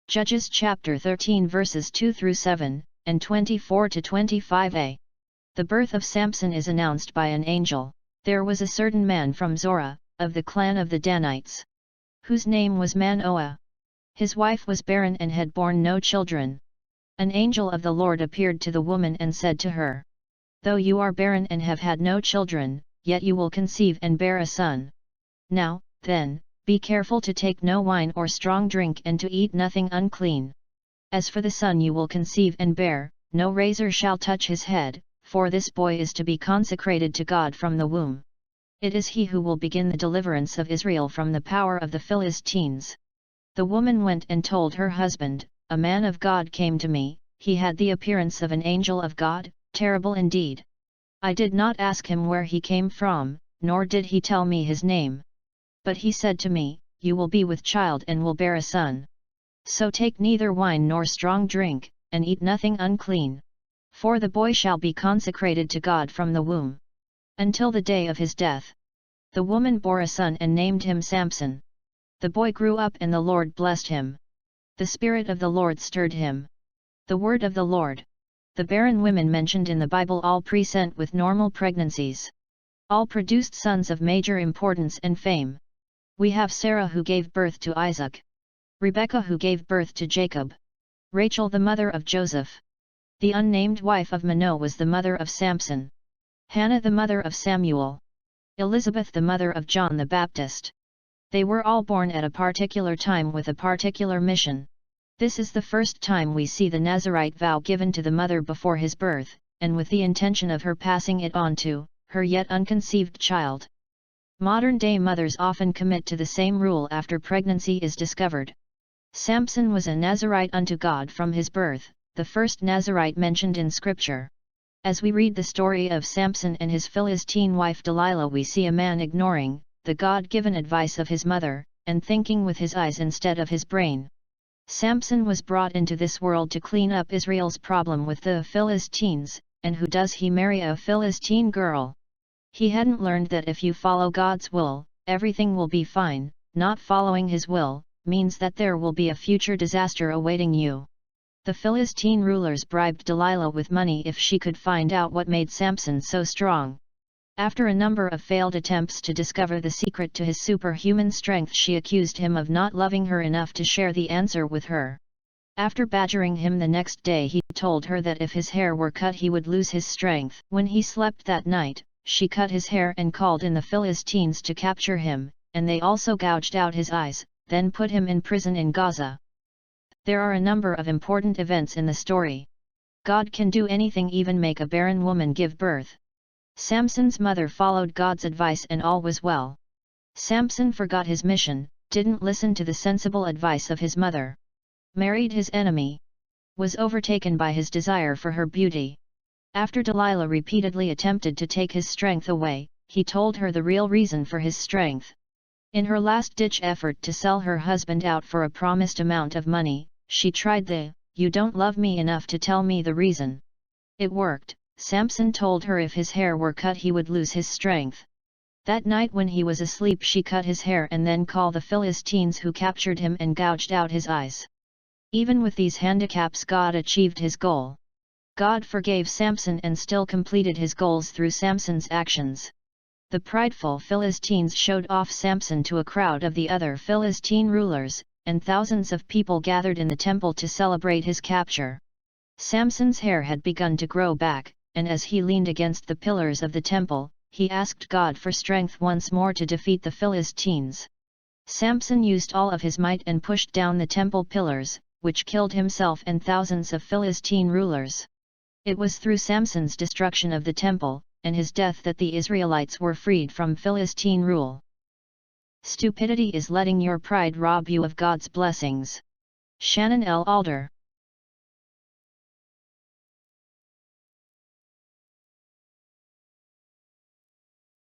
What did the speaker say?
Judges chapter 13 verses 2 through 7, and 24 to 25a. The birth of Samson is announced by an angel. There was a certain man from Zorah, of the clan of the Danites, whose name was Manoah. His wife was barren and had borne no children. An angel of the Lord appeared to the woman and said to her, "Though you are barren and have had no children, yet you will conceive and bear a son. Now, then, be careful to take no wine or strong drink and to eat nothing unclean. As for the son you will conceive and bear, no razor shall touch his head, for this boy is to be consecrated to God from the womb. It is he who will begin the deliverance of Israel from the power of the Philistines." The woman went and told her husband, "A man of God came to me, he had the appearance of an angel of God, terrible indeed. I did not ask him where he came from, nor did he tell me his name. But he said to me, 'You will be with child and will bear a son. So take neither wine nor strong drink, and eat nothing unclean. For the boy shall be consecrated to God from the womb, until the day of his death.' The woman bore a son and named him Samson. The boy grew up and the Lord blessed him. The Spirit of the Lord stirred him." The word of the Lord. The barren women mentioned in the Bible all present with normal pregnancies. All produced sons of major importance and fame. We have Sarah who gave birth to Isaac. Rebekah who gave birth to Jacob. Rachel the mother of Joseph. The unnamed wife of Manoah was the mother of Samson. Hannah the mother of Samuel. Elizabeth the mother of John the Baptist. They were all born at a particular time with a particular mission. This is the first time we see the Nazirite vow given to the mother before his birth, and with the intention of her passing it on to her yet unconceived child. Modern-day mothers often commit to the same rule after pregnancy is discovered. Samson was a Nazirite unto God from his birth, the first Nazirite mentioned in Scripture. As we read the story of Samson and his Philistine wife Delilah, we see a man ignoring the God-given advice of his mother, and thinking with his eyes instead of his brain. Samson was brought into this world to clean up Israel's problem with the Philistines, and who does he marry a Philistine girl? He hadn't learned that if you follow God's will, everything will be fine. Not following his will means that there will be a future disaster awaiting you. The Philistine rulers bribed Delilah with money if she could find out what made Samson so strong. After a number of failed attempts to discover the secret to his superhuman strength, she accused him of not loving her enough to share the answer with her. After badgering him the next day, he told her that if his hair were cut he would lose his strength. When he slept that night, she cut his hair and called in the Philistines to capture him, and they also gouged out his eyes, then put him in prison in Gaza. There are a number of important events in the story. God can do anything, even make a barren woman give birth. Samson's mother followed God's advice and all was well. Samson forgot his mission, didn't listen to the sensible advice of his mother. Married his enemy. Was overtaken by his desire for her beauty. After Delilah repeatedly attempted to take his strength away, he told her the real reason for his strength. In her last-ditch effort to sell her husband out for a promised amount of money, she tried the, "You don't love me enough to tell me the reason." It worked. Samson told her if his hair were cut he would lose his strength. That night when he was asleep she cut his hair and then called the Philistines, who captured him and gouged out his eyes. Even with these handicaps, God achieved his goal. God forgave Samson and still completed his goals through Samson's actions. The prideful Philistines showed off Samson to a crowd of the other Philistine rulers, and thousands of people gathered in the temple to celebrate his capture. Samson's hair had begun to grow back, and as he leaned against the pillars of the temple, he asked God for strength once more to defeat the Philistines. Samson used all of his might and pushed down the temple pillars, which killed himself and thousands of Philistine rulers. It was through Samson's destruction of the temple, and his death, that the Israelites were freed from Philistine rule. Stupidity is letting your pride rob you of God's blessings. Shannon L. Alder.